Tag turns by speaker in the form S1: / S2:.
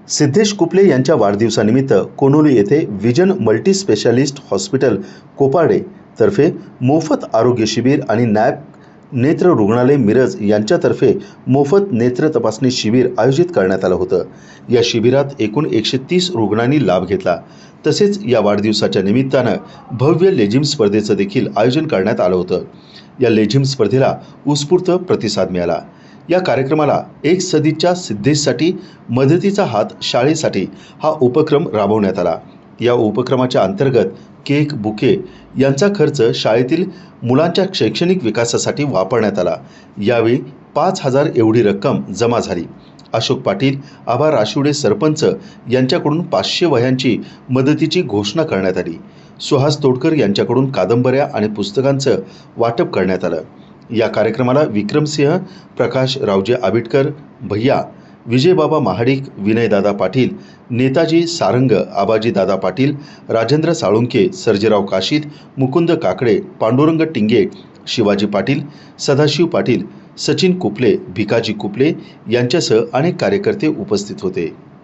S1: सिद्धेश कुपले यांच्या वाढदिवसानिमित्त कोनोली येथे vision multi specialist hospital Koparde तर्फे मोफत आरोग्य शिबिर आणि नॅप नेत्र रुग्णालय मिरज यांच्यातर्फे मोफत नेत्र तपासणी शिबिर आयोजित करण्यात आलं होतं। या शिबिरात एकूण 130 रुग्णांनी लाभ घेतला। तसेच या वाढदिवसाच्या निमित्तानं भव्य लेझिम स्पर्धेचं देखील आयोजन करण्यात आलं होतं। या लेझिम स्पर्धेला उत्स्फूर्त प्रतिसाद मिळाला। या कार्यक्रमाला एक सदीच्या सिद्धेशसाठी मदतीचा हात शाळेसाठी हा उपक्रम राबवण्यात आला। या उपक्रमाच्या अंतर्गत केक बुके यांचा खर्च शाळेतील मुलांच्या शैक्षणिक विकासासाठी वापरण्यात आला। यावेळी 5000 एवढी रक्कम जमा झाली। अशोक पाटील, आबा राशिवडे सरपंच यांच्याकडून 500 वह्यांची मदतीची घोषणा करण्यात आली। सुहास तोडकर यांच्याकडून कादंबऱ्या आणि पुस्तकांचं वाटप करण्यात आलं। या कार्यक्रमाला विक्रमसिंह, प्रकाश रावजे आबिटकर, भैया, विजयबाबा महाडिक, विनयदादा पाटील, नेताजी सारंग, आबाजी दादा पाटील, राजेंद्र साळुंके, सर्जेराव काशीद, मुकुंद काकडे, पांडुरंग टिंगे, शिवाजी पाटील, सदाशिव पाटील, सचिन कुपले, भिकाजी कुपले यांच्यासह अनेक कार्यकर्ते उपस्थित होते।